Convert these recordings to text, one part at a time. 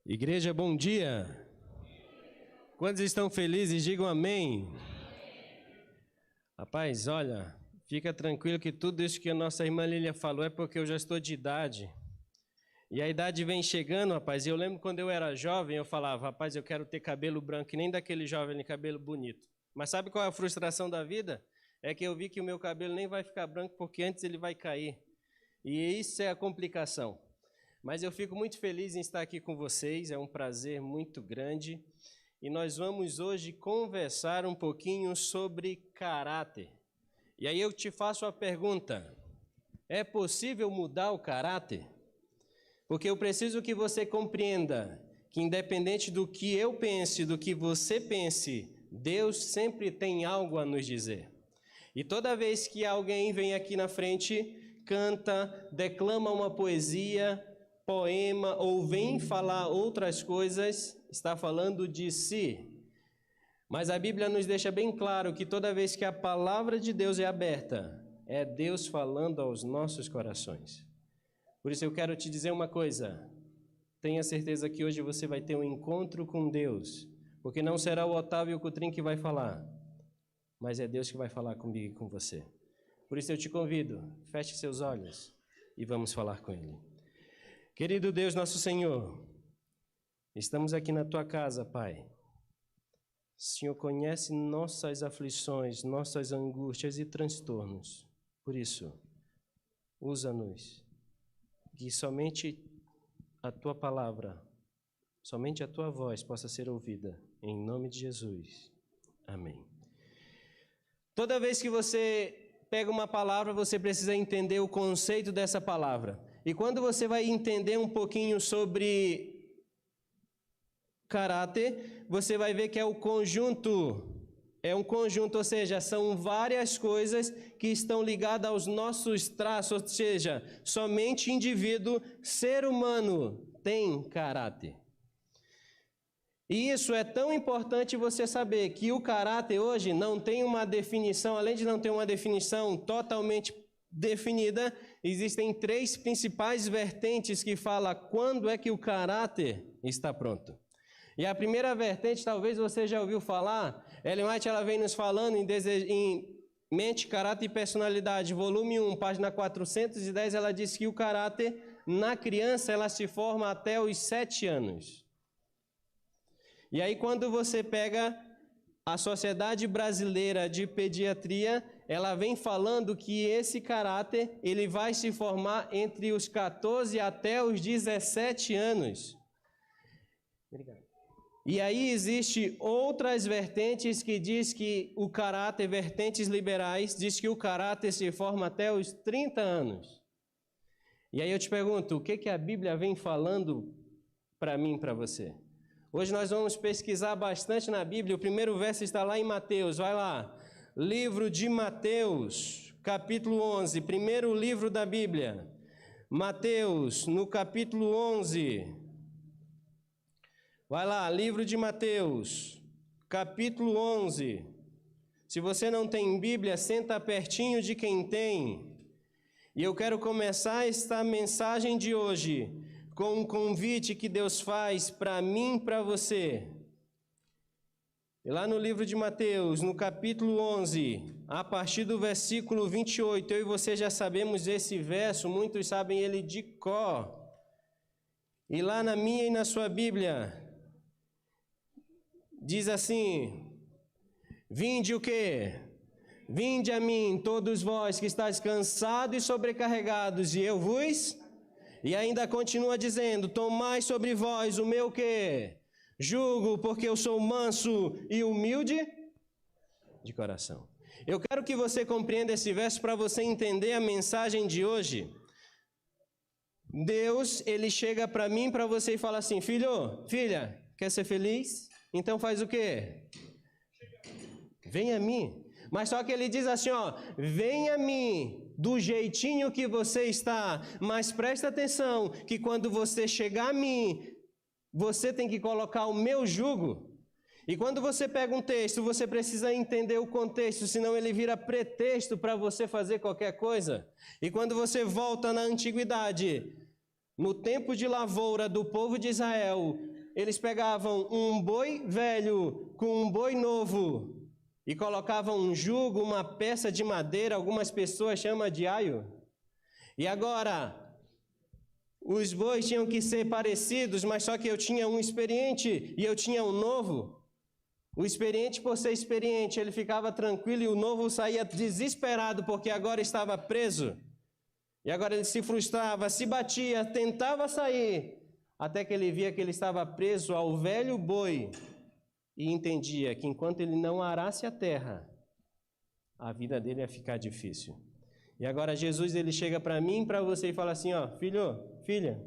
Igreja, bom dia. Quantos estão felizes, digam amém. Rapaz, olha, fica tranquilo que tudo isso que a nossa irmã Lília falou é porque eu já estou de idade. E a idade vem chegando, rapaz. E eu lembro quando eu era jovem, eu falava, rapaz, eu quero ter cabelo branco, e nem daquele jovem, cabelo bonito. Mas sabe qual é a frustração da vida? É que eu vi que o meu cabelo nem vai ficar branco, porque antes ele vai cair. E isso é a complicação. Mas eu fico muito feliz em estar aqui com vocês, é um prazer muito grande. E nós vamos hoje conversar um pouquinho sobre caráter. E aí eu te faço a pergunta, é possível mudar o caráter? Porque eu preciso que você compreenda que independente do que eu pense, do que você pense, Deus sempre tem algo a nos dizer. E toda vez que alguém vem aqui na frente, canta, declama uma poesia, poema ou vem falar outras coisas, está falando de si. Mas a Bíblia nos deixa bem claro que toda vez que a palavra de Deus é aberta, é Deus falando aos nossos corações. Por isso eu quero te dizer uma coisa, tenha certeza que hoje você vai ter um encontro com Deus, porque não será o Otávio Cutrim que vai falar, mas é Deus que vai falar comigo e com você. Por isso eu te convido, feche seus olhos e vamos falar com Ele. Querido Deus, nosso Senhor, estamos aqui na Tua casa, Pai. O Senhor conhece nossas aflições, nossas angústias e transtornos. Por isso, usa-nos, que somente a Tua palavra, somente a Tua voz possa ser ouvida. Em nome de Jesus. Amém. Toda vez que você pega uma palavra, você precisa entender o conceito dessa palavra. E quando você vai entender um pouquinho sobre caráter, você vai ver que é um conjunto, ou seja, são várias coisas que estão ligadas aos nossos traços, ou seja, somente indivíduo, ser humano, tem caráter. E isso é tão importante você saber que o caráter hoje não tem uma definição, além de não ter uma definição totalmente definida, existem três principais vertentes que falam quando é que o caráter está pronto. E a primeira vertente, talvez você já ouviu falar, Ellen White ela vem nos falando em Mente, Caráter e Personalidade, volume 1, página 410, ela diz que o caráter na criança ela se forma até os 7 anos. E aí quando você pega a Sociedade Brasileira de Pediatria, ela vem falando que esse caráter ele vai se formar entre os 14 até os 17 anos. Obrigado. E aí existe outras vertentes que diz que o caráter, vertentes liberais, diz que o caráter se forma até os 30 anos. E aí eu te pergunto, o que a Bíblia vem falando para mim e para você? Hoje nós vamos pesquisar bastante na Bíblia. O primeiro verso está lá em Mateus. Vai lá. Livro de Mateus, capítulo 11. Primeiro livro da Bíblia. Mateus, no capítulo 11. Vai lá, livro de Mateus, capítulo 11. Se você não tem Bíblia, senta pertinho de quem tem. E eu quero começar esta mensagem de hoje com um convite que Deus faz para mim e para você. E lá no livro de Mateus, no capítulo 11, a partir do versículo 28, eu e você já sabemos esse verso, muitos sabem ele de cor. E lá na minha e na sua Bíblia, diz assim, vinde o quê? Vinde a mim, todos vós que estáis cansados e sobrecarregados, e eu vos... E ainda continua dizendo, tomai sobre vós o meu quê? Jugo, porque eu sou manso e humilde de coração. Eu quero que você compreenda esse verso para você entender a mensagem de hoje. Deus, ele chega para mim, para você e fala assim, filho, filha, quer ser feliz? Então faz o quê? Vem a mim. Mas só que ele diz assim, ó, vem a mim do jeitinho que você está, mas presta atenção que quando você chegar a mim, você tem que colocar o meu jugo. E quando você pega um texto, você precisa entender o contexto, senão ele vira pretexto para você fazer qualquer coisa. E quando você volta na antiguidade, no tempo de lavoura do povo de Israel, eles pegavam um boi velho com um boi novo e colocavam um jugo, uma peça de madeira, algumas pessoas chamam de aio. E agora, os bois tinham que ser parecidos, mas só que eu tinha um experiente e eu tinha um novo. O experiente, por ser experiente, ele ficava tranquilo e o novo saía desesperado porque agora estava preso. E agora ele se frustrava, se batia, tentava sair, até que ele via que ele estava preso ao velho boi e entendia que enquanto ele não arasse a terra, a vida dele ia ficar difícil. E agora Jesus, ele chega para mim e para você e fala assim, ó, filho, filha,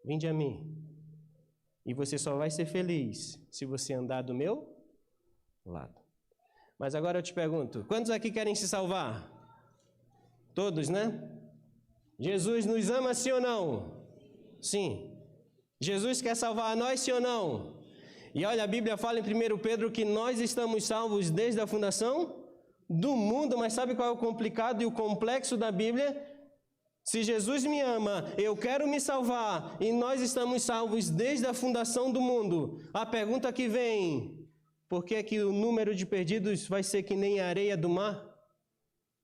vinde a mim. E você só vai ser feliz se você andar do meu lado. Mas agora eu te pergunto, quantos aqui querem se salvar? Todos, né? Jesus nos ama, sim ou não? Sim. Jesus quer salvar a nós, sim ou não? E olha, a Bíblia fala em 1 Pedro que nós estamos salvos desde a fundação do mundo, mas sabe qual é o complicado e o complexo da Bíblia? Se Jesus me ama, eu quero me salvar, e nós estamos salvos desde a fundação do mundo. A pergunta que vem, por que é que o número de perdidos vai ser que nem a areia do mar?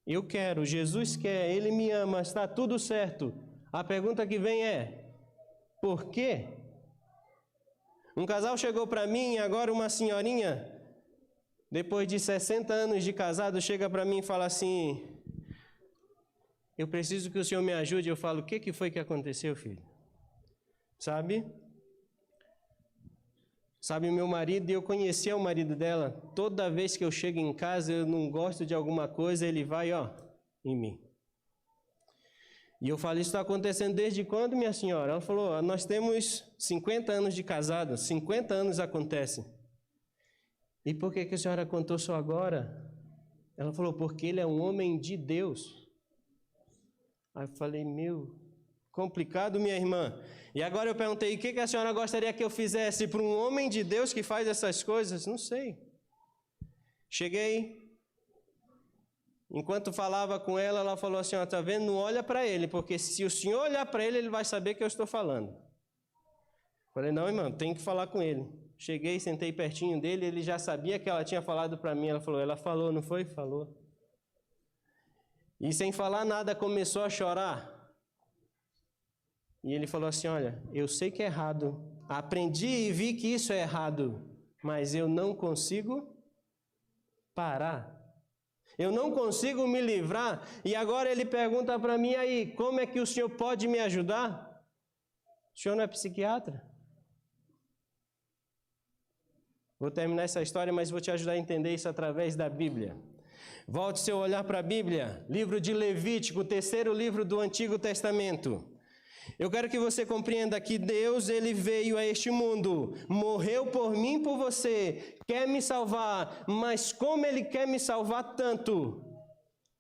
Eu quero, Jesus quer, Ele me ama, está tudo certo. A pergunta que vem é, por quê? Um casal chegou para mim, agora uma senhorinha, depois de 60 anos de casado, chega para mim e fala assim, eu preciso que o senhor me ajude. Eu falo, o que foi que aconteceu, filho? Sabe, meu marido, eu conhecia o marido dela, toda vez que eu chego em casa, eu não gosto de alguma coisa, ele vai, ó, em mim. E eu falo, isso está acontecendo desde quando, minha senhora? Ela falou, nós temos 50 anos de casado, 50 anos acontece. E por que a senhora contou só agora? Ela falou, porque ele é um homem de Deus. Aí eu falei, complicado, minha irmã. E agora eu perguntei, o que a senhora gostaria que eu fizesse para um homem de Deus que faz essas coisas? Não sei. Cheguei, enquanto falava com ela, ela falou assim, ó, tá vendo? Não olha para ele, porque se o senhor olhar para ele, ele vai saber que eu estou falando. Falei, não, irmão, tem que falar com ele. Cheguei, sentei pertinho dele, ele já sabia que ela tinha falado para mim. Ela falou, não foi? Falou. E sem falar nada, começou a chorar. E ele falou assim, olha, eu sei que é errado, aprendi e vi que isso é errado, mas eu não consigo parar. Eu não consigo me livrar. E agora ele pergunta para mim, aí, como é que o senhor pode me ajudar? O senhor não é psiquiatra? Vou terminar essa história, mas vou te ajudar a entender isso através da Bíblia. Volte seu olhar para a Bíblia, livro de Levítico, 3º livro do Antigo Testamento. Eu quero que você compreenda que Deus, Ele veio a este mundo, morreu por mim e por você, quer me salvar, mas como Ele quer me salvar tanto,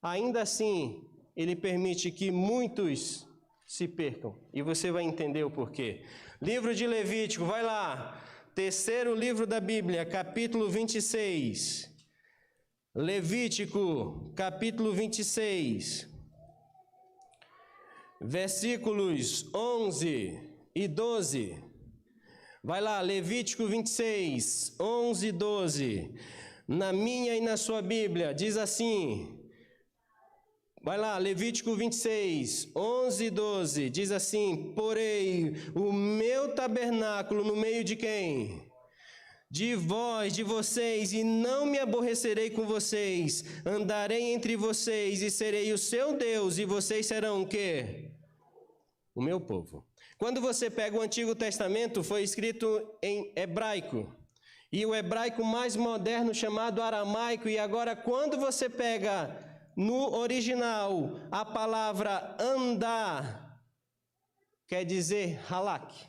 ainda assim, Ele permite que muitos se percam. E você vai entender o porquê. Livro de Levítico, vai lá. 3º livro da Bíblia, capítulo 26. Levítico, capítulo 26. Versículos 11 e 12. Vai lá, Levítico 26, 11 e 12. Na minha e na sua Bíblia, diz assim. Vai lá, Levítico 26, 11 e 12. Diz assim, porei o meu tabernáculo no meio de quem? De vós, de vocês, e não me aborrecerei com vocês, andarei entre vocês e serei o seu Deus, e vocês serão o quê? O meu povo. Quando você pega o Antigo Testamento, foi escrito em hebraico, e o hebraico mais moderno chamado aramaico, e agora quando você pega no original a palavra andar, quer dizer halak.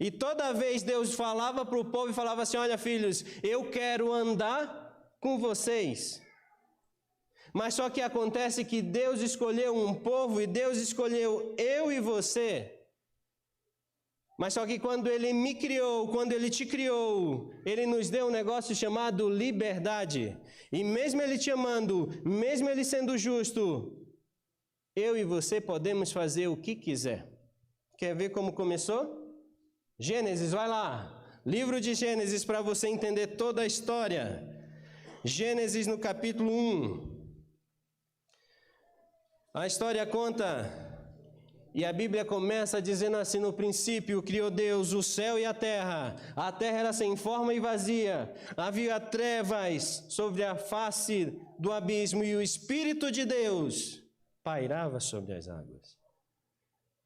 E toda vez Deus falava para o povo e falava assim, olha filhos, eu quero andar com vocês. Mas só que acontece que Deus escolheu um povo e Deus escolheu eu e você. Mas só que quando Ele me criou, quando Ele te criou, Ele nos deu um negócio chamado liberdade. E mesmo Ele te amando, mesmo Ele sendo justo, eu e você podemos fazer o que quiser. Quer ver como começou? Gênesis, vai lá. Livro de Gênesis para você entender toda a história. Gênesis no capítulo 1. A história conta, e a Bíblia começa dizendo assim: no princípio criou Deus o céu e a terra era sem forma e vazia, havia trevas sobre a face do abismo, e o Espírito de Deus pairava sobre as águas.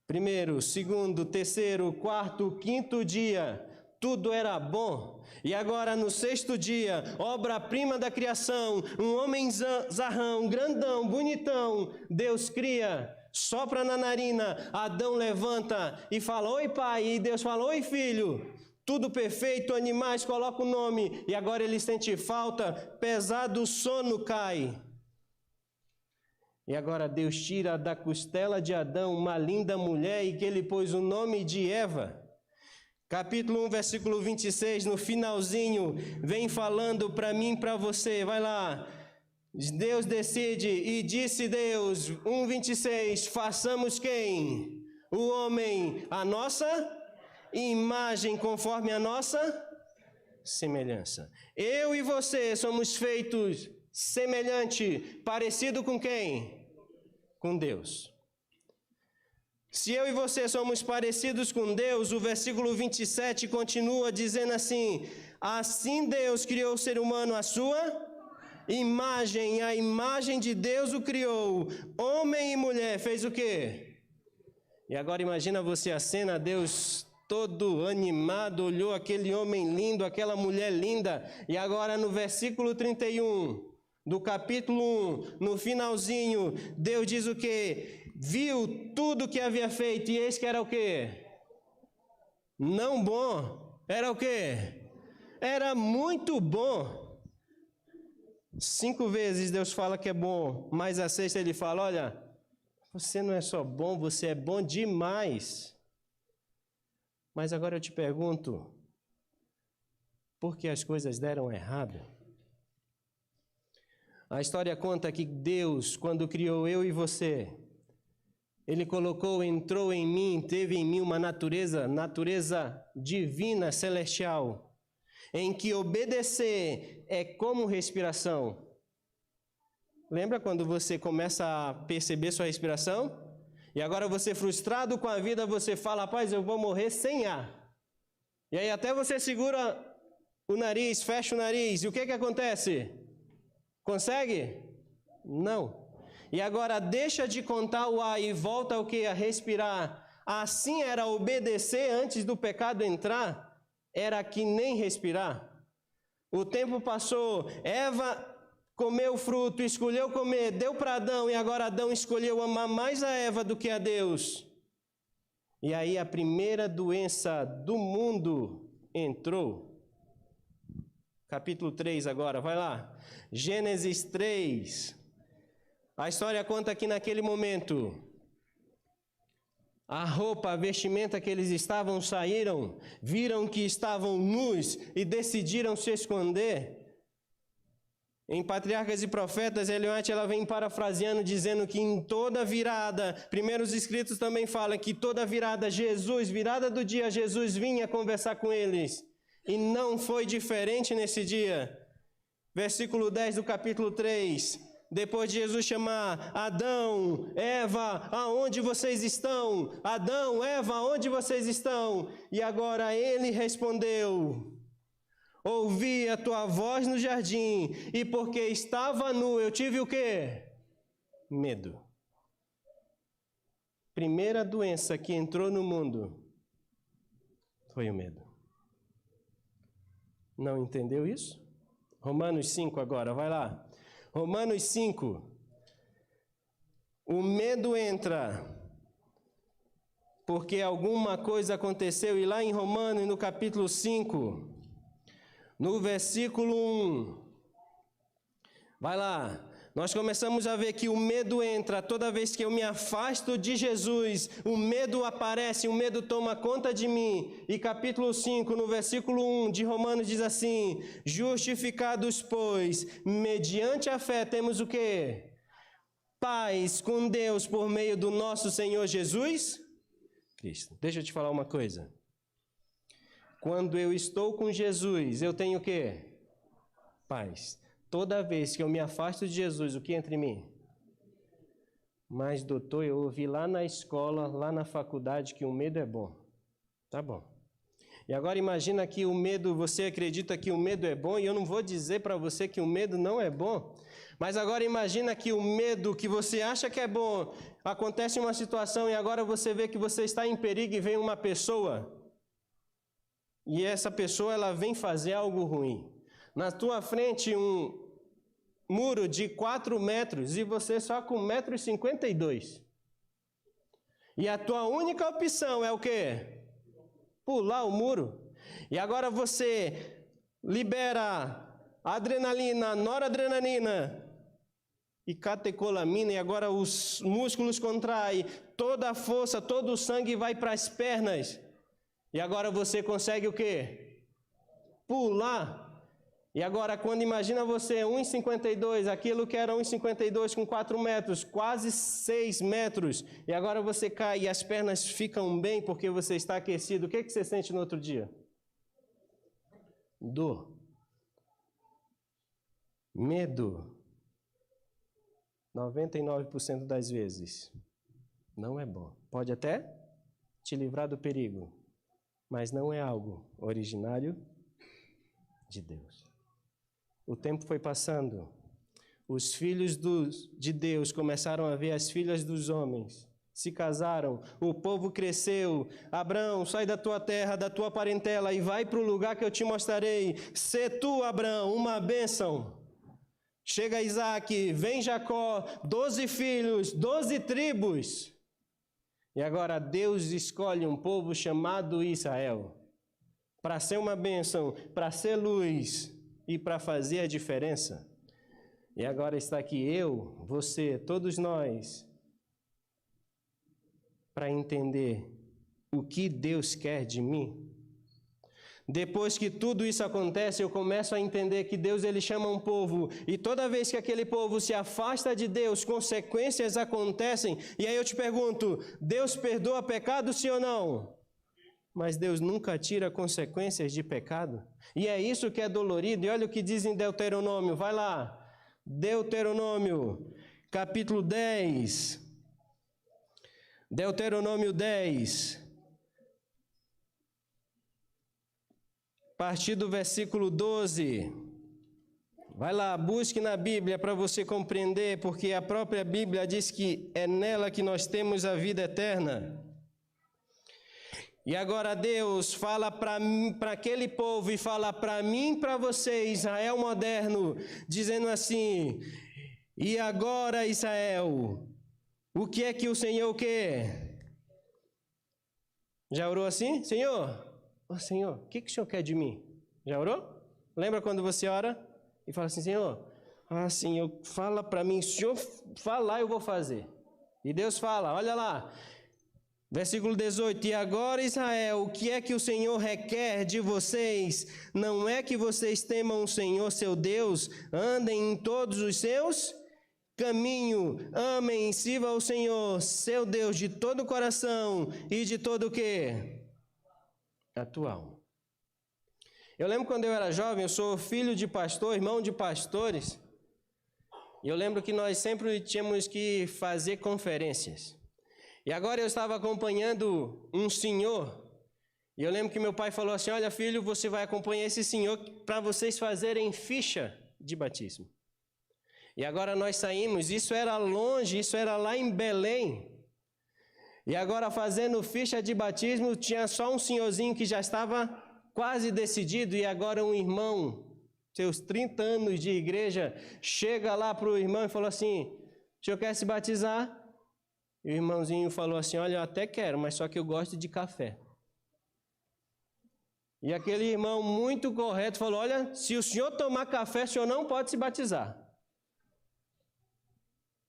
Primeiro, segundo, terceiro, quarto, quinto dia, tudo era bom. E agora no sexto dia, obra-prima da criação, um homem zarrão, grandão, bonitão, Deus cria, sopra na narina, Adão levanta e fala: oi pai, e Deus fala: oi filho. Tudo perfeito, animais, coloca o nome, e agora ele sente falta, pesado sono cai. E agora Deus tira da costela de Adão uma linda mulher e que ele pôs o nome de Eva. Capítulo 1, versículo 26, no finalzinho, vem falando para mim e para você, vai lá. Deus decide, e disse Deus, 1:26, façamos quem? O homem, a nossa imagem, conforme a nossa semelhança. Eu e você somos feitos semelhante, parecido com quem? Com Deus. Se eu e você somos parecidos com Deus, o versículo 27 continua dizendo assim: assim Deus criou o ser humano à sua imagem, a imagem de Deus o criou, homem e mulher, fez o quê? E agora imagina você a cena, Deus todo animado, olhou aquele homem lindo, aquela mulher linda, e agora no versículo 31 do capítulo 1, no finalzinho, Deus diz o quê? Viu tudo que havia feito, e eis que era o quê? Não bom. Era o quê? Era muito bom. 5 vezes Deus fala que é bom, mas a sexta ele fala: olha, você não é só bom, você é bom demais. Mas agora eu te pergunto, por que as coisas deram errado? A história conta que Deus, quando criou eu e você, Ele colocou, entrou em mim, teve em mim uma natureza divina, celestial, em que obedecer é como respiração. Lembra quando você começa a perceber sua respiração? E agora você, frustrado com a vida, você fala: rapaz, eu vou morrer sem ar. E aí até você segura o nariz, fecha o nariz, e o que acontece? Consegue? Não. E agora deixa de contar o ar e volta o que? A respirar. Assim era obedecer antes do pecado entrar, era que nem respirar. O tempo passou, Eva comeu o fruto, escolheu comer, deu para Adão, e agora Adão escolheu amar mais a Eva do que a Deus. E aí a primeira doença do mundo entrou. Capítulo 3 agora, vai lá. Gênesis 3. A história conta que naquele momento, a roupa, a vestimenta que eles estavam saíram, viram que estavam nus e decidiram se esconder. Em Patriarcas e Profetas, Ellen White, ela vem parafraseando, dizendo que em toda virada, primeiros escritos também falam que toda virada, virada do dia, Jesus vinha conversar com eles. E não foi diferente nesse dia. Versículo 10 do capítulo 3. Depois de Jesus chamar: Adão, Eva, aonde vocês estão? Adão, Eva, aonde vocês estão? E agora ele respondeu: ouvi a tua voz no jardim, e porque estava nu, eu tive o quê? Medo. Primeira doença que entrou no mundo foi o medo. Não entendeu isso? Romanos 5 agora, vai lá. Romanos 5. O medo entra porque alguma coisa aconteceu, e lá em Romanos, no capítulo 5, no versículo 1, vai lá. Nós começamos a ver que o medo entra toda vez que eu me afasto de Jesus, o medo aparece, o medo toma conta de mim. E capítulo 5, no versículo 1 de Romanos diz assim: justificados, pois, mediante a fé temos o quê? Paz com Deus por meio do nosso Senhor Jesus Cristo. Deixa eu te falar uma coisa. Quando eu estou com Jesus, eu tenho o quê? Paz. Toda vez que eu me afasto de Jesus, o que entra em mim? Mas, doutor, eu ouvi lá na escola, lá na faculdade, que o medo é bom. Tá bom. E agora imagina que o medo, você acredita que o medo é bom, e eu não vou dizer para você que o medo não é bom. Mas agora imagina que o medo que você acha que é bom, acontece uma situação e agora você vê que você está em perigo e vem uma pessoa. E essa pessoa, ela vem fazer algo ruim. Na tua frente, um muro de 4 metros e você só com 1,52 m. E a tua única opção é o quê? Pular o muro. E agora você libera adrenalina, noradrenalina e catecolamina, e agora os músculos contraem, toda a força, todo o sangue vai para as pernas. E agora você consegue o quê? Pular. E agora, quando imagina você 1,52 m, aquilo que era 1,52 m com 4 metros, quase 6 metros, e agora você cai e as pernas ficam bem porque você está aquecido, o que você sente no outro dia? Dor. Medo. 99% das vezes não é bom. Pode até te livrar do perigo, mas não é algo originário de Deus. O tempo foi passando, os filhos de Deus começaram a ver as filhas dos homens, se casaram, o povo cresceu. Abraão, sai da tua terra, da tua parentela e vai para o lugar que eu te mostrarei. Sê tu, Abraão, uma bênção. Chega Isaac, vem Jacó, 12 filhos, 12 tribos. E agora Deus escolhe um povo chamado Israel para ser uma bênção, para ser luz e para fazer a diferença. E agora está aqui eu, você, todos nós, para entender o que Deus quer de mim. Depois que tudo isso acontece, eu começo a entender que Deus, ele chama um povo, e toda vez que aquele povo se afasta de Deus, consequências acontecem. E aí eu te pergunto, Deus perdoa pecado, sim ou não? Mas Deus nunca tira consequências de pecado. E é isso que é dolorido. E olha o que diz em Deuteronômio, vai lá. Deuteronômio, capítulo 10. Deuteronômio 10. A partir do versículo 12. Vai lá, busque na Bíblia para você compreender, porque a própria Bíblia diz que é nela que nós temos a vida eterna. E agora Deus fala para aquele povo e fala para mim e para você, Israel moderno, dizendo assim: e agora, Israel, o que é que o Senhor quer? Já orou assim? Senhor, Senhor, o que o Senhor quer de mim? Já orou? Lembra quando você ora e fala assim: Senhor, Senhor, fala para mim, se o Senhor falar eu vou fazer. E Deus fala, olha lá. Versículo 18, e agora Israel, o que é que o Senhor requer de vocês? Não é que vocês temam o Senhor seu Deus, andem em todos os seus caminhos, amem e sirvam ao Senhor seu Deus de todo o coração e de todo o quê? A tua alma. Eu lembro quando eu era jovem, eu sou filho de pastor, irmão de pastores, e eu lembro que nós sempre tínhamos que fazer conferências. E agora eu estava acompanhando um senhor, e eu lembro que meu pai falou assim: olha filho, você vai acompanhar esse senhor para vocês fazerem ficha de batismo. E agora nós saímos, isso era longe, isso era lá em Belém. E agora fazendo ficha de batismo, tinha só um senhorzinho que já estava quase decidido, e agora um irmão, seus 30 anos de igreja, chega lá para o irmão e falou assim: o senhor quer se batizar? E o irmãozinho falou assim: olha, eu até quero, mas só que eu gosto de café. E aquele irmão muito correto falou: olha, se o senhor tomar café, o senhor não pode se batizar.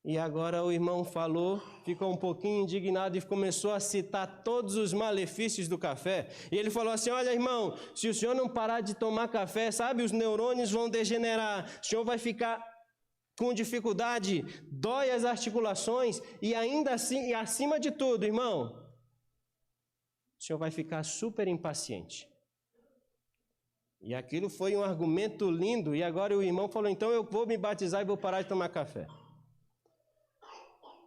E agora o irmão falou, ficou um pouquinho indignado e começou a citar todos os malefícios do café. E ele falou assim: olha irmão, se o senhor não parar de tomar café, sabe, os neurônios vão degenerar, o senhor vai ficar com dificuldade, dói as articulações, e ainda assim, e acima de tudo, irmão, o senhor vai ficar super impaciente. E aquilo foi um argumento lindo. E agora o irmão falou, então eu vou me batizar e vou parar de tomar café.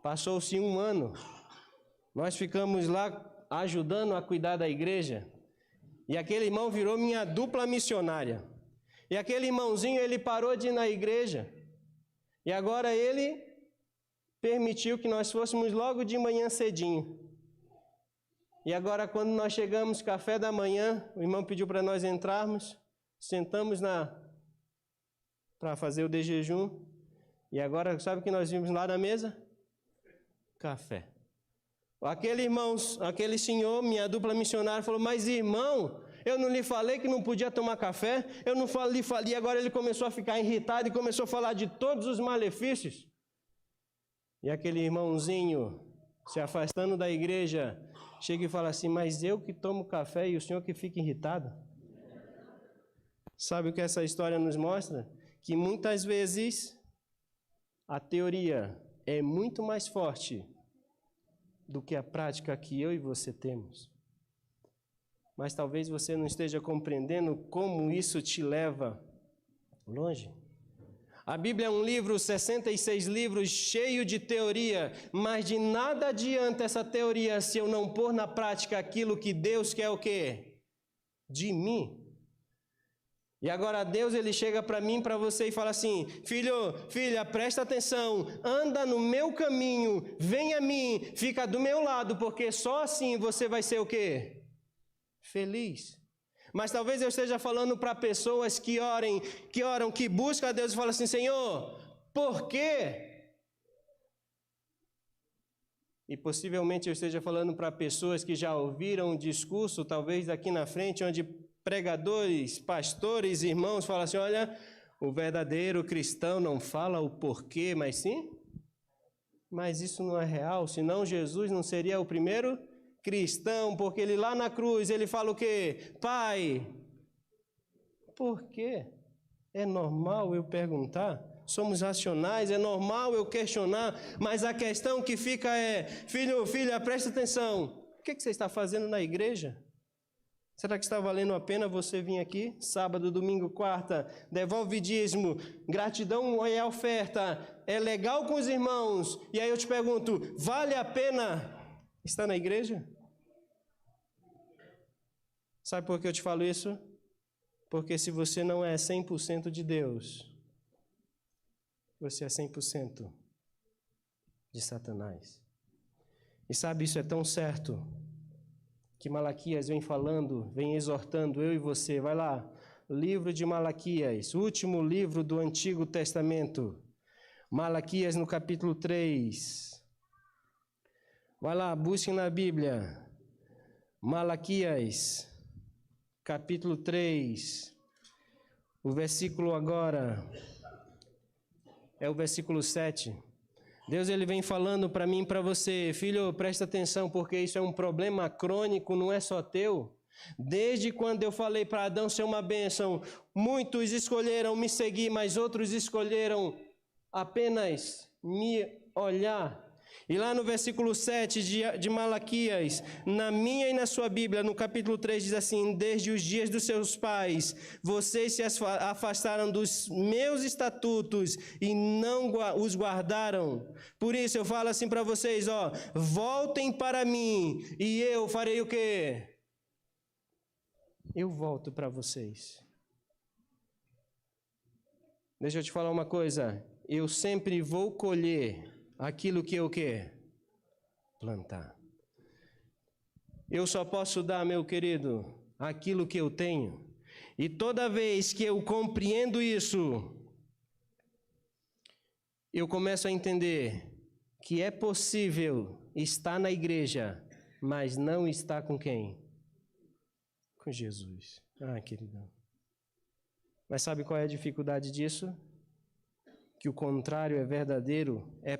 Passou-se 1 ano. Nós ficamos lá ajudando a cuidar da igreja. E aquele irmão virou minha dupla missionária. E aquele irmãozinho, ele parou de ir na igreja. E agora ele permitiu que nós fôssemos logo de manhã cedinho. E agora quando nós chegamos, café da manhã, o irmão pediu para nós entrarmos. Sentamos para fazer o de jejum. E agora, sabe o que nós vimos lá na mesa? Café. Aquele senhor, minha dupla missionária, falou, mas irmão, eu não lhe falei que não podia tomar café? Eu não lhe falei, agora ele começou a ficar irritado e começou a falar de todos os malefícios. E aquele irmãozinho, se afastando da igreja, chega e fala assim, mas eu que tomo café e o senhor que fica irritado? Sabe o que essa história nos mostra? Que muitas vezes a teoria é muito mais forte do que a prática que eu e você temos. Mas talvez você não esteja compreendendo como isso te leva longe. A Bíblia é um livro, 66 livros, cheio de teoria, mas de nada adianta essa teoria se eu não pôr na prática aquilo que Deus quer o quê? De mim. E agora Deus, ele chega para mim, para você e fala assim, filha, presta atenção, anda no meu caminho, vem a mim, fica do meu lado, porque só assim você vai ser o quê? Feliz. Mas talvez eu esteja falando para pessoas que oram, que buscam a Deus e falam assim, Senhor, por quê? E possivelmente eu esteja falando para pessoas que já ouviram um discurso, talvez aqui na frente, onde pregadores, pastores, irmãos falam assim, olha, o verdadeiro cristão não fala o porquê, mas sim, mas isso não é real, senão Jesus não seria o primeiro cristão, porque ele lá na cruz, ele fala o quê? Pai, por quê? É normal eu perguntar? Somos racionais, é normal eu questionar, mas a questão que fica é, filha, presta atenção, o que você está fazendo na igreja? Será que está valendo a pena você vir aqui? Sábado, domingo, quarta, devolve dízimo, gratidão é oferta, é legal com os irmãos. E aí eu te pergunto, vale a pena estar na igreja? Sabe por que eu te falo isso? Porque se você não é 100% de Deus, você é 100% de Satanás. E sabe, isso é tão certo que Malaquias vem falando, vem exortando eu e você. Vai lá, livro de Malaquias, último livro do Antigo Testamento. Malaquias no capítulo 3. Vai lá, busquem na Bíblia. Malaquias, capítulo 3. O versículo agora é o versículo 7. Deus, ele vem falando para mim e para você, filho, presta atenção, porque isso é um problema crônico, não é só teu. Desde quando eu falei para Adão ser uma bênção, muitos escolheram me seguir, mas outros escolheram apenas me olhar. E lá no versículo 7 de Malaquias, na minha e na sua Bíblia, no capítulo 3, diz assim, desde os dias dos seus pais, vocês se afastaram dos meus estatutos e não os guardaram. Por isso eu falo assim para vocês, voltem para mim e eu farei o quê? Eu volto para vocês. Deixa eu te falar uma coisa, eu sempre vou colher aquilo que eu quero plantar. Eu só posso dar, meu querido, aquilo que eu tenho. E toda vez que eu compreendo isso, eu começo a entender que é possível estar na igreja, mas não estar com quem? Com Jesus. Queridão. Mas sabe qual é a dificuldade disso? Que o contrário é verdadeiro, é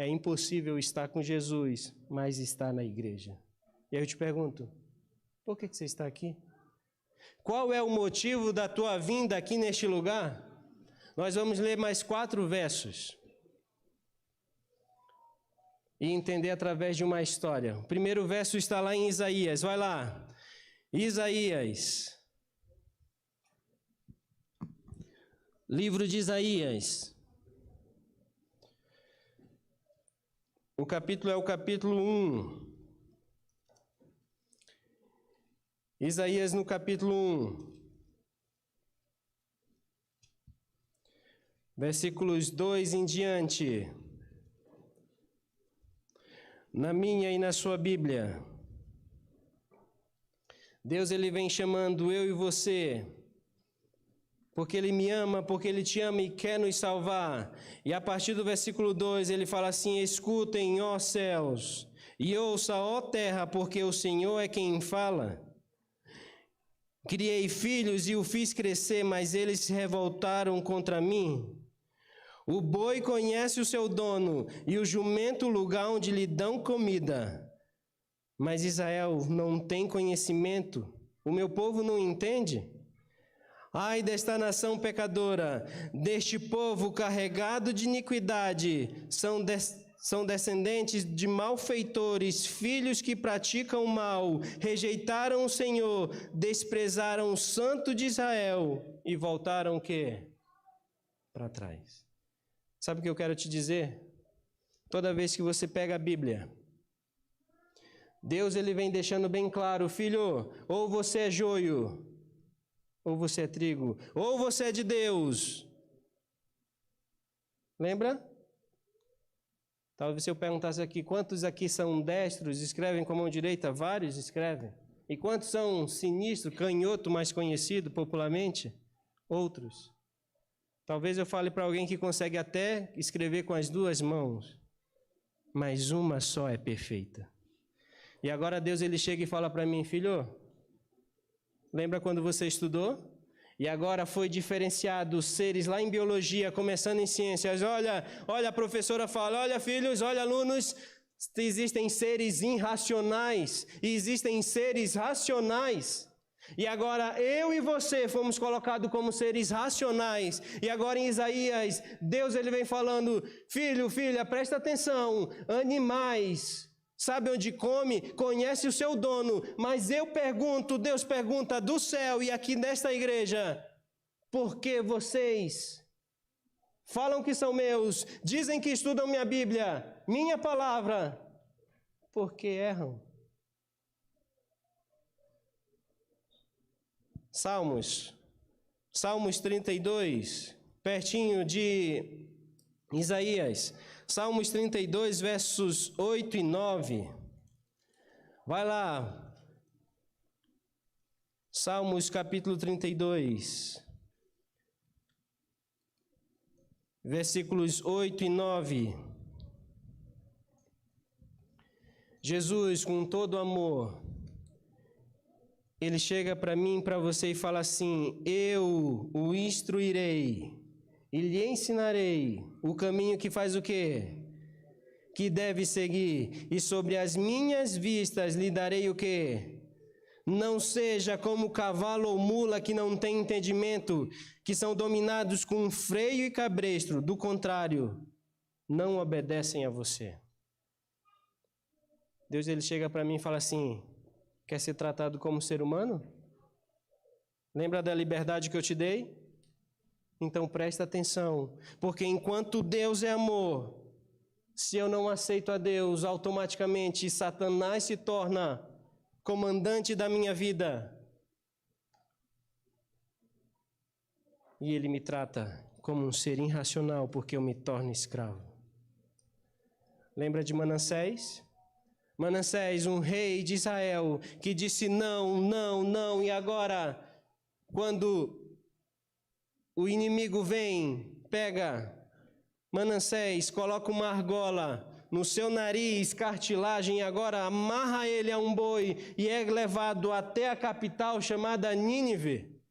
impossível estar com Jesus, mas estar na igreja. E aí eu te pergunto, por que você está aqui? Qual é o motivo da tua vinda aqui neste lugar? Nós vamos ler mais 4 versos e entender através de uma história. O primeiro verso está lá em Isaías, vai lá. Isaías, Livro de Isaías. O capítulo é o capítulo 1. Isaías no capítulo 1. Versículos 2 em diante. Na minha e na sua Bíblia. Deus, Ele vem chamando eu e você, porque Ele me ama, porque Ele te ama e quer nos salvar. E a partir do versículo 2, Ele fala assim: escutem, ó céus, e ouça, ó terra, porque o Senhor é quem fala. Criei filhos e o fiz crescer, mas eles se revoltaram contra mim. O boi conhece o seu dono, e o jumento o lugar onde lhe dão comida. Mas Israel não tem conhecimento, o meu povo não entende. Ai desta nação pecadora, deste povo carregado de iniquidade, são descendentes de malfeitores, filhos que praticam o mal, rejeitaram o Senhor, desprezaram o Santo de Israel e voltaram o quê? Para trás. Sabe o que eu quero te dizer? Toda vez que você pega a Bíblia, Deus, Ele vem deixando bem claro: filho, ou você é joio, ou você é trigo, ou você é de Deus. Lembra? Talvez se eu perguntasse aqui, quantos aqui são destros, escrevem com a mão direita? Vários escrevem. E quantos são sinistros, canhoto mais conhecido popularmente? Outros. Talvez eu fale para alguém que consegue até escrever com as duas mãos, mas uma só é perfeita. E agora Deus, Ele chega e fala para mim: filho, lembra quando você estudou? E agora foi diferenciado os seres lá em biologia, começando em ciências. Olha, a professora fala: olha, filhos, olha, alunos, existem seres irracionais e existem seres racionais. E agora eu e você fomos colocados como seres racionais. E agora em Isaías, Deus, Ele vem falando: filho, filha, presta atenção, animais, sabe onde come? Conhece o seu dono. Mas eu pergunto, Deus pergunta do céu e aqui nesta igreja: por que vocês falam que são meus, dizem que estudam minha Bíblia, minha palavra, porque erram? Salmos 32, pertinho de Isaías. Salmos 32, versos 8 e 9. Vai lá. Salmos capítulo 32, versículos 8 e 9. Jesus, com todo amor, Ele chega para mim, para você e fala assim: eu o instruirei e lhe ensinarei o caminho que faz o quê? Que deve seguir. E sobre as minhas vistas lhe darei o quê? Não seja como cavalo ou mula que não tem entendimento, que são dominados com freio e cabresto. Do contrário, não obedecem a você. Deus, Ele chega para mim e fala assim: quer ser tratado como ser humano? Lembra da liberdade que eu te dei? Então presta atenção, porque enquanto Deus é amor, se eu não aceito a Deus, automaticamente Satanás se torna comandante da minha vida. E ele me trata como um ser irracional, porque eu me torno escravo. Lembra de Manassés? Manassés, um rei de Israel, que disse não, não, não, e agora, quando o inimigo vem, pega Manassés, coloca uma argola no seu nariz, cartilagem, e agora amarra ele a um boi e é levado até a capital chamada Nínive.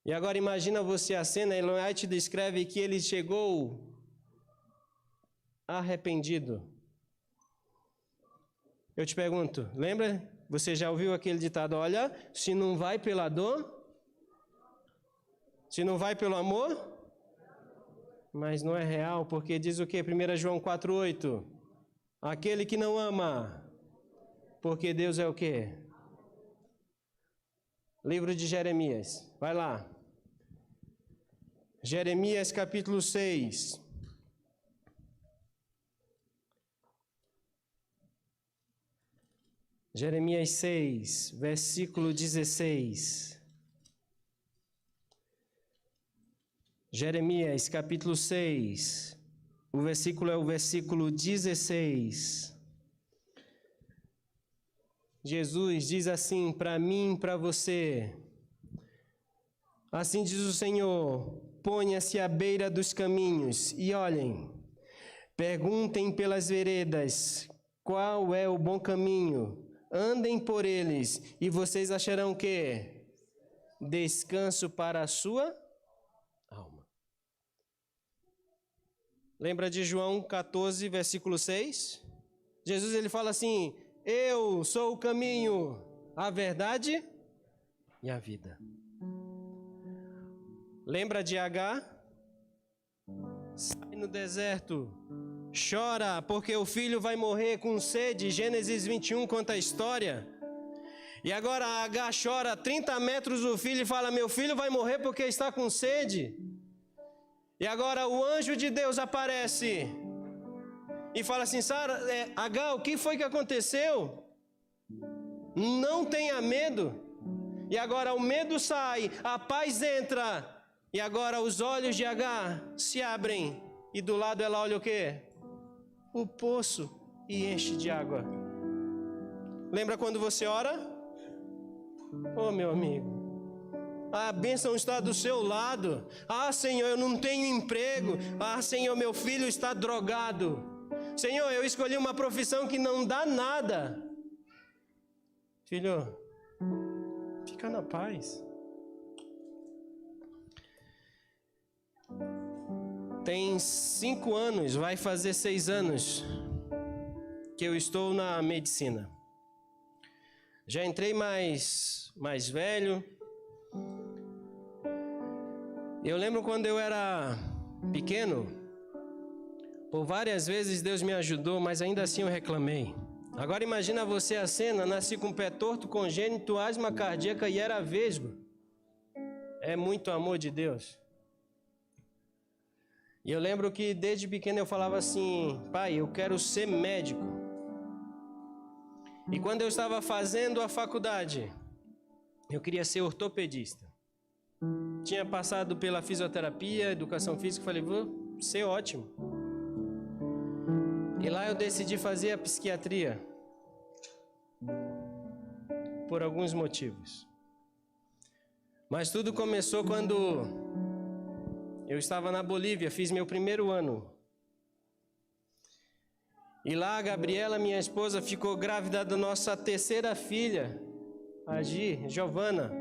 E agora imagina você a cena, Ellen White descreve que ele chegou arrependido. Eu te pergunto, lembra? Você já ouviu aquele ditado: olha, se não vai pela dor, se não vai pelo amor, mas não é real, porque diz o quê? 1 João 4,8, aquele que não ama, porque Deus é o quê? Livro de Jeremias, vai lá. Jeremias capítulo 6. Jeremias 6, versículo 16. Jeremias capítulo 6, o versículo é o versículo 16. Jesus diz assim para mim, para você: assim diz o Senhor, ponha-se à beira dos caminhos e olhem, perguntem pelas veredas qual é o bom caminho, andem por eles e vocês acharão o quê? Descanso para a sua alma. Lembra de João 14, versículo 6? Jesus ele fala assim: eu sou o caminho, a verdade e a vida. Lembra de Agar? Sai no deserto, chora porque o filho vai morrer com sede. Gênesis 21 conta a história. E agora Agar chora a 30 metros do filho e fala: meu filho vai morrer porque está com sede. E agora o anjo de Deus aparece e fala assim: Sara, Agar, o que foi que aconteceu? Não tenha medo. E agora o medo sai, a paz entra. E agora os olhos de Agar se abrem. E do lado ela olha o quê? O poço, e enche de água. Lembra quando você ora? Oh, meu amigo, a bênção está do seu lado. Ah, Senhor, eu não tenho emprego. Ah, Senhor, meu filho está drogado. Senhor, eu escolhi uma profissão que não dá nada. Filho, fica na paz. Tem 5 anos, vai fazer 6 anos que eu estou na medicina. Já entrei mais velho. Eu lembro quando eu era pequeno, por várias vezes Deus me ajudou, mas ainda assim eu reclamei. Agora imagina você a cena: nasci com pé torto, congênito, asma cardíaca e era vesgo. É muito amor de Deus. E eu lembro que desde pequeno eu falava assim: pai, eu quero ser médico. E quando eu estava fazendo a faculdade, eu queria ser ortopedista. Tinha passado pela fisioterapia, educação física, falei: vou ser ótimo. E lá eu decidi fazer a psiquiatria, por alguns motivos. Mas tudo começou quando eu estava na Bolívia, fiz meu primeiro ano. E lá a Gabriela, minha esposa, ficou grávida da nossa terceira filha, a Giovana.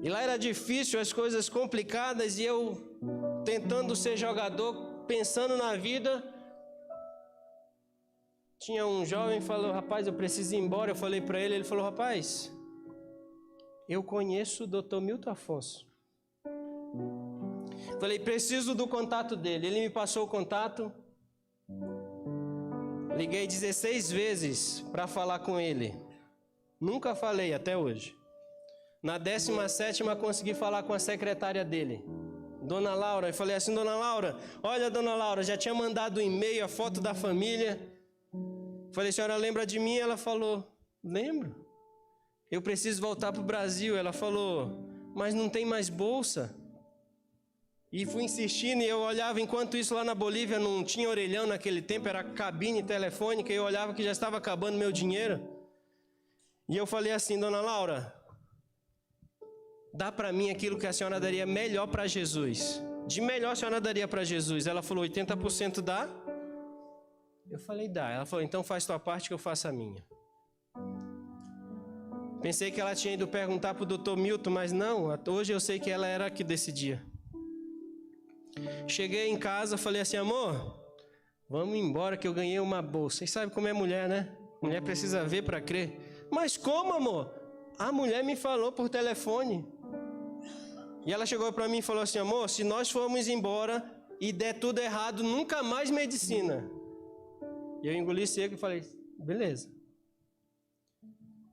E lá era difícil, as coisas complicadas, e eu tentando ser jogador, pensando na vida. Tinha um jovem que falou: rapaz, eu preciso ir embora. Eu falei para ele, ele falou: rapaz, eu conheço o Dr. Milton Afonso. Falei: preciso do contato dele. Ele me passou o contato. Liguei 16 vezes para falar com ele. Nunca falei até hoje. Na 17ª consegui falar com a secretária dele, Dona Laura. Eu falei assim: Dona Laura, olha, Dona Laura, já tinha mandado um e-mail, a foto da família. Falei: senhora lembra de mim? Ela falou: lembro. Eu preciso voltar para o Brasil. Ela falou: mas não tem mais bolsa. E fui insistindo, e eu olhava, enquanto isso lá na Bolívia não tinha orelhão naquele tempo, era cabine telefônica, e eu olhava que já estava acabando meu dinheiro. E eu falei assim: Dona Laura, dá para mim aquilo que a senhora daria melhor para Jesus. De melhor a senhora daria para Jesus. Ela falou: 80% dá? Eu falei: dá. Ela falou: então faz tua parte que eu faço a minha. Pensei que ela tinha ido perguntar para o Dr. Milton, mas não, hoje eu sei que ela era a que decidia. Cheguei em casa, falei assim: amor, vamos embora que eu ganhei uma bolsa. Vocês sabem como é mulher, né? Mulher precisa ver para crer. Mas como, amor? A mulher me falou por telefone. E ela chegou para mim e falou assim: amor, se nós formos embora e der tudo errado, nunca mais medicina. E eu engoli seco e falei: beleza.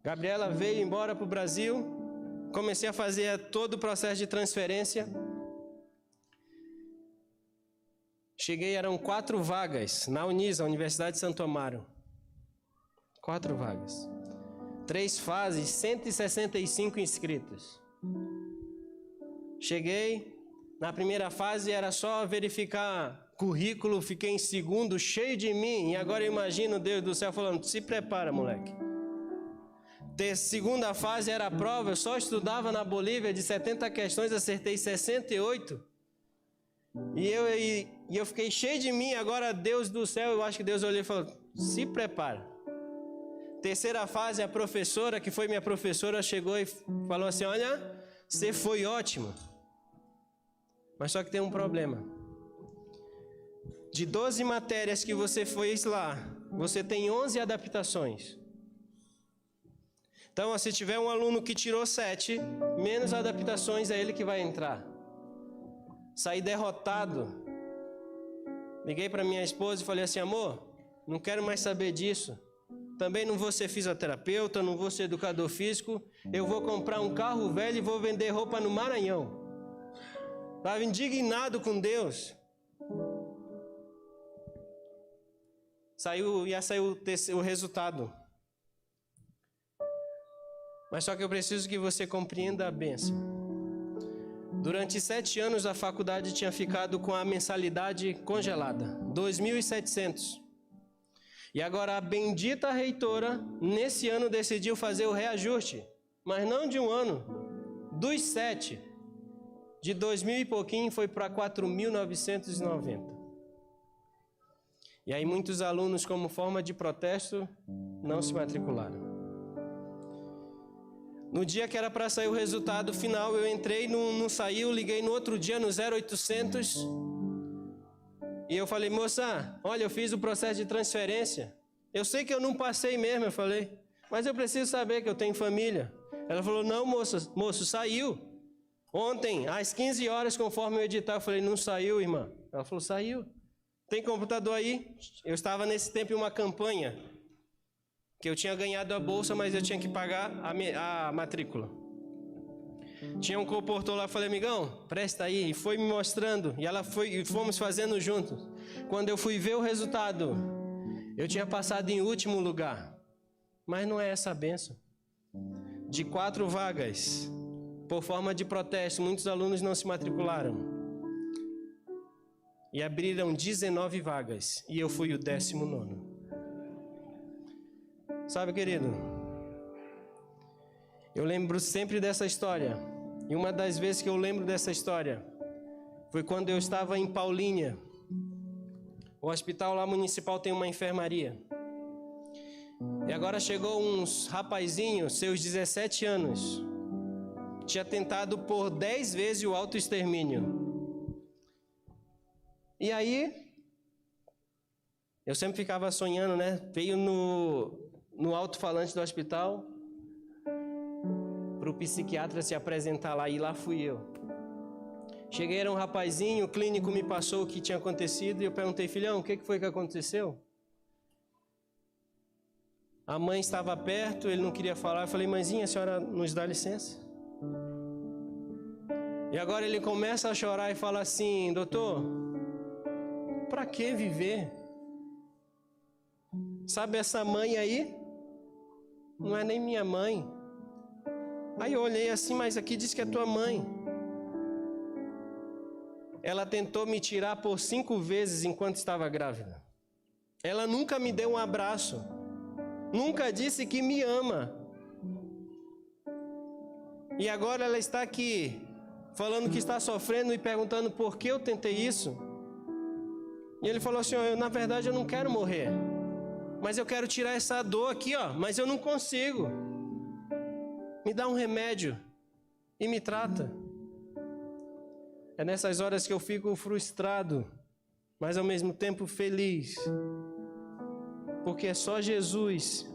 Gabriela veio embora para o Brasil. Comecei a fazer todo o processo de transferência. Cheguei, eram 4 vagas na Unisa, Universidade de Santo Amaro. 4 vagas. 3 fases, 165 inscritos. Cheguei, na primeira fase era só verificar currículo, fiquei em segundo, cheio de mim, e agora eu imagino Deus do céu falando, se prepara, moleque. Segunda fase era a prova, eu só estudava na Bolívia, de 70 questões, acertei 68. E eu fiquei cheio de mim, agora Deus do céu, eu acho que Deus olhou e falou, se prepara. Terceira fase, a professora, que foi minha professora, chegou e falou assim, olha, você foi ótimo. Mas só que tem um problema. De 12 matérias que você fez lá, você tem 11 adaptações. Então, se tiver um aluno que tirou 7, menos adaptações, é ele que vai entrar. Saí derrotado. Liguei para minha esposa e falei assim, amor, não quero mais saber disso. Também não vou ser fisioterapeuta, não vou ser educador físico. Eu vou comprar um carro velho e vou vender roupa no Maranhão. Estava indignado com Deus. Ia sair o resultado. Mas só que eu preciso que você compreenda a bênção. Durante 7 anos a faculdade tinha ficado com a mensalidade congelada, 2.700. E agora a bendita reitora, nesse ano, decidiu fazer o reajuste. Mas não de um ano, dos 7. De 2.000 e pouquinho foi para 4.990. E aí muitos alunos, como forma de protesto, não se matricularam. No dia que era para sair o resultado final, eu entrei, não saiu, liguei no outro dia no 0800 e eu falei, moça, olha, eu fiz o processo de transferência. Eu sei que eu não passei mesmo, eu falei, mas eu preciso saber que eu tenho família. Ela falou, não, moço, saiu. Ontem, às 15 horas, conforme o edital, eu falei, não saiu, irmã. Ela falou, saiu. Tem computador aí? Eu estava nesse tempo em uma campanha, que eu tinha ganhado a bolsa, mas eu tinha que pagar a matrícula. Tinha um comportor lá, falei, amigão, presta aí, e foi me mostrando, e fomos fazendo juntos. Quando eu fui ver o resultado, eu tinha passado em último lugar, mas não é essa a bênção. De 4 vagas, por forma de protesto, muitos alunos não se matricularam. E abriram 19 vagas, e eu fui o 19º. Sabe, querido, eu lembro sempre dessa história. E uma das vezes que eu lembro dessa história foi quando eu estava em Paulínia. O hospital lá municipal tem uma enfermaria. E agora chegou uns rapazinhos, seus 17 anos. Tinha tentado por 10 vezes o autoextermínio. E aí, eu sempre ficava sonhando, né? Veio no alto-falante do hospital para o psiquiatra se apresentar lá, e lá fui eu. Cheguei, era um rapazinho, o clínico me passou o que tinha acontecido e eu perguntei, filhão, o que foi que aconteceu? A mãe estava perto, ele não queria falar, eu falei, mãezinha, a senhora nos dá licença? E agora ele começa a chorar e fala assim, doutor, para que viver? Sabe essa mãe aí? Não é nem minha mãe. Aí eu olhei assim, mas aqui diz que é tua mãe. Ela tentou me tirar por 5 vezes enquanto estava grávida. Ela nunca me deu um abraço. Nunca disse que me ama. E agora ela está aqui, falando que está sofrendo e perguntando por que eu tentei isso. E ele falou assim, na verdade eu não quero morrer. Mas eu quero tirar essa dor aqui, mas eu não consigo. Me dá um remédio e me trata. É nessas horas que eu fico frustrado, mas ao mesmo tempo feliz. Porque é só Jesus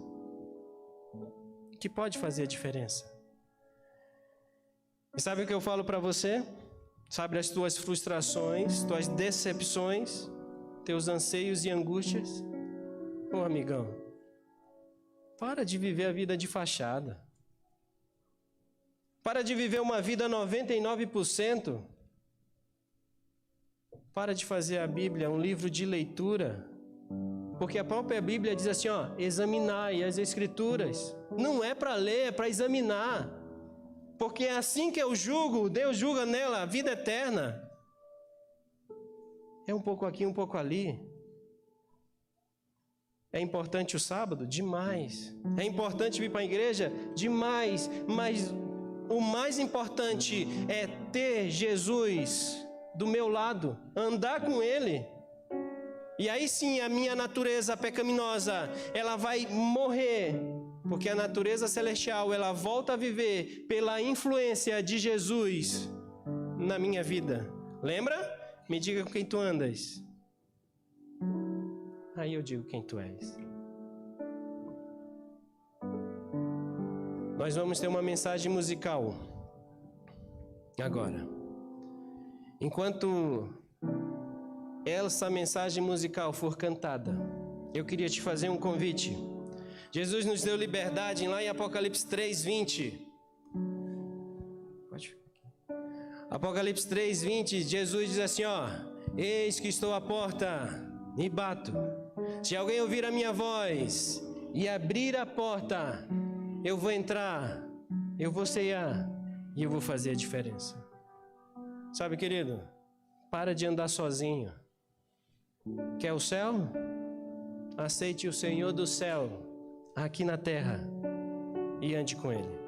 que pode fazer a diferença. E sabe o que eu falo para você? Sabe as tuas frustrações, tuas decepções, teus anseios e angústias? Ô amigão, para de viver a vida de fachada. Para de viver uma vida 99%. Para de fazer a Bíblia um livro de leitura. Porque a própria Bíblia diz assim, examinai as Escrituras. Não é para ler, é para examinar. Porque é assim que eu julgo, Deus julga nela a vida eterna. É um pouco aqui, um pouco ali. É importante o sábado? Demais. É importante vir para a igreja? Demais. Mas o mais importante é ter Jesus do meu lado, andar com Ele. E aí sim a minha natureza pecaminosa, ela vai morrer. Porque a natureza celestial, ela volta a viver pela influência de Jesus na minha vida. Lembra? Me diga com quem tu andas. Aí eu digo quem tu és. Nós vamos ter uma mensagem musical agora. Enquanto essa mensagem musical for cantada, eu queria te fazer um convite. Jesus nos deu liberdade lá em Apocalipse 3:20. Pode ficar aqui. Apocalipse 3:20, Jesus diz assim, eis que estou à porta e bato. Se alguém ouvir a minha voz e abrir a porta, eu vou entrar, eu vou ceiar e eu vou fazer a diferença. Sabe, querido, para de andar sozinho. Quer o céu? Aceite o Senhor do céu aqui na terra e ande com Ele.